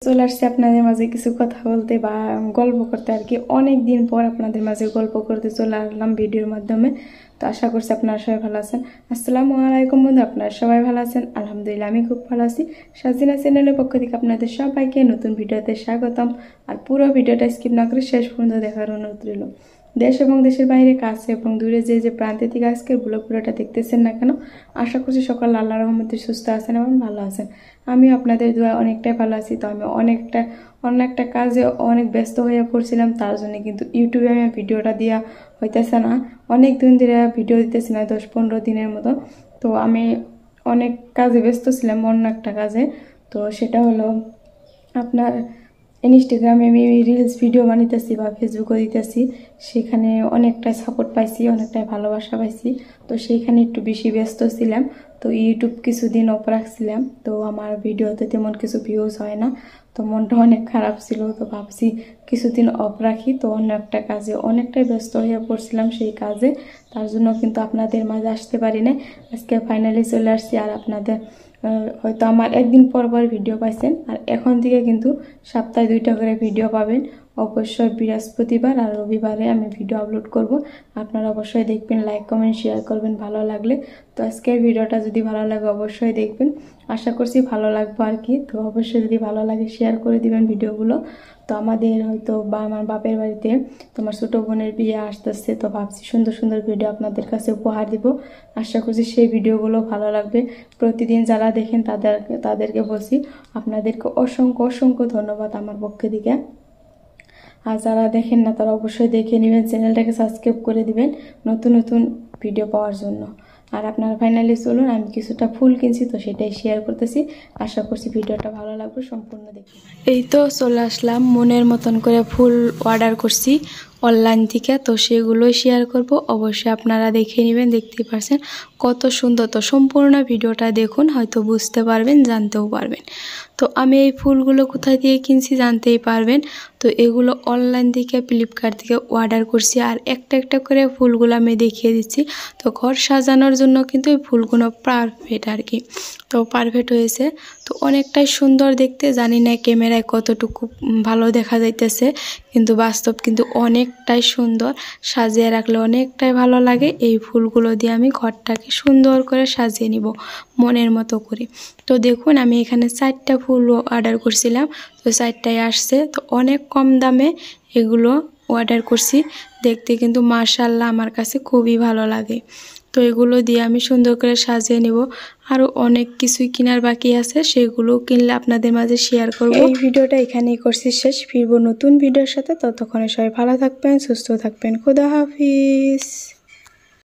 চলে আসছে আপনাদের মাঝে কিছু কথা বলতে বা গল্প করতে আর কি। অনেক দিন পর আপনাদের মাঝে গল্প করতে চলে আসলাম ভিডিওর মাধ্যমে। তো আশা করছি আপনারা সবাই ভালো আছেন। আসসালামু আলাইকুম বন্ধু, আপনারা সবাই ভালো আছেন? আলহামদুলিল্লাহ আমি খুব ভালো আছি। সাজিনা চ্যানেলের পক্ষ থেকে আপনাদের সবাইকে নতুন ভিডিওতে স্বাগতম। আর পুরো ভিডিওটা স্কিপ না করে শেষ পর্যন্ত দেখার অনুরোধ রইল। দেশ এবং দেশের বাইরে, কাছে এবং দূরে যে প্রান্তে থেকে আজকের ব্লগ ভিডিওটা দেখতেছেন না কেন, আশা করছি সকাল আল্লাহর রহমতে সুস্থ আছেন এবং ভালো আছেন। আমি আপনাদের দোয়া অনেকটাই ভালো আছি। তো আমি অনেকটা কাজে অনেক ব্যস্ত হয়ে পড়ছিলাম, তার জন্য কিন্তু ইউটিউবে আমি ভিডিওটা দেওয়া হইতেছে না। অনেক দিন ধরে ভিডিও দিতেছি না, 10-15 দিনের মতো। তো আমি অনেক কাজে ব্যস্ত ছিলাম, অন্য একটা কাজে। তো সেটা হলো আপনার ইনস্টাগ্রামে আমি রিলস ভিডিও বানাইতেছি বা ফেসবুকও দিতেছি, সেখানে অনেকটাই সাপোর্ট পাইছি, অনেকটাই ভালোবাসা পাইছি। তো সেইখানে একটু বেশি ব্যস্ত ছিলাম। তো ইউটিউব কিছুদিন অফ রাখছিলাম, তো আমার ভিডিওতে তেমন কিছু ভিউজ হয় না। তো মনটা অনেক খারাপ ছিল, তো ভাবছি কিছুদিন অফ রাখি। তো অন্য একটা কাজে অনেকটাই ব্যস্ত হয়ে পড়ছিলাম সেই কাজে, তার জন্য কিন্তু আপনাদের মাঝে আসতে পারি না। আজকে ফাইনালি চলে আসছি। আর আপনাদের হয়তো আমার একদিন পর ভিডিও পাইছেন, আর এখন থেকে কিন্তু সপ্তাহে 2টা করে ভিডিও পাবেন। অবশ্যই বৃহস্পতিবার আর রবিবারে আমি ভিডিও আপলোড করব। আপনারা অবশ্যই দেখবেন, লাইক কমেন্ট শেয়ার করবেন ভালো লাগলে। তো আজকের ভিডিওটা যদি ভালো লাগে অবশ্যই দেখবেন, আশা করছি ভালো লাগবে আর কি। তো অবশ্যই যদি ভালো লাগে শেয়ার করে দিবেন ভিডিওগুলো। তো আমাদের হয়তো বা আমার বাপের বাড়িতে তোমার ছোটো বোনের বিয়ে আসতেছে, তো ভাবছি সুন্দর সুন্দর ভিডিও আপনাদের কাছে উপহার দিব। আশা করছি সেই ভিডিওগুলো ভালো লাগবে। প্রতিদিন যারা দেখেন তাদেরকে বলছি আপনাদেরকে অসংখ্য ধন্যবাদ আমার পক্ষ থেকে। আর যারা দেখেন না তারা অবশ্যই দেখে নেবেন, চ্যানেলটাকে সাবস্ক্রাইব করে দিবেন নতুন ভিডিও পাওয়ার জন্য। আর আপনারা ফাইনালি চলুন, আমি কিছুটা ফুল কিনছি তো সেটাই শেয়ার করতেছি। আশা করছি ভিডিওটা ভালো লাগবে, সম্পূর্ণ দেখুন। এই তো চলে আসলাম, মনের মতন করে ফুল অর্ডার করছি অনলাইন থেকে, তো সেগুলোই শেয়ার করব। অবশ্যই আপনারা দেখে নেবেন, দেখতেই পারছেন কত সুন্দর। তো সম্পূর্ণ ভিডিওটা দেখুন, হয়তো বুঝতে পারবেন, জানতেও পারবেন। তো আমি এই ফুলগুলো কোথায় থেকে কিনছি জানতেই পারবেন। তো এগুলো অনলাইন থেকে ফ্লিপকার্ট থেকে অর্ডার করছি। আর একটা করে ফুলগুলো আমি দেখিয়ে দিচ্ছি। তো ঘর সাজানোর জন্য কিন্তু এই ফুলগুলো পারফেক্ট আর কি। তো পারফেক্ট হয়েছে, তো অনেকটাই সুন্দর দেখতে। জানি না ক্যামেরায় কতটুকু ভালো দেখা যাইতেছে, কিন্তু বাস্তব কিন্তু অনেকটাই সুন্দর। সাজিয়ে রাখলে অনেকটাই ভালো লাগে। এই ফুলগুলো দিয়ে আমি ঘরটাকে সুন্দর করে সাজিয়ে নিব মনের মতো করে। তো দেখুন আমি এখানে 4টা ফুল অর্ডার করছিলাম, তো 4টাই আসছে। তো অনেক কম দামে এগুলো অর্ডার করছি। দেখতে কিন্তু মাশাআল্লাহ আমার কাছে খুবই ভালো লাগে। তো এগুলো দিয়ে আমি সুন্দর করে সাজিয়ে নেব। আরও অনেক কিছুই কেনার বাকি আছে, সেগুলো কিনলে আপনাদের মাঝে শেয়ার করব। এই ভিডিওটা এখানেই করছি শেষ, ফিরবো নতুন ভিডিওর সাথে। ততক্ষণে সবাই ভালো থাকবেন, সুস্থ থাকবেন। খোদা হাফিজ।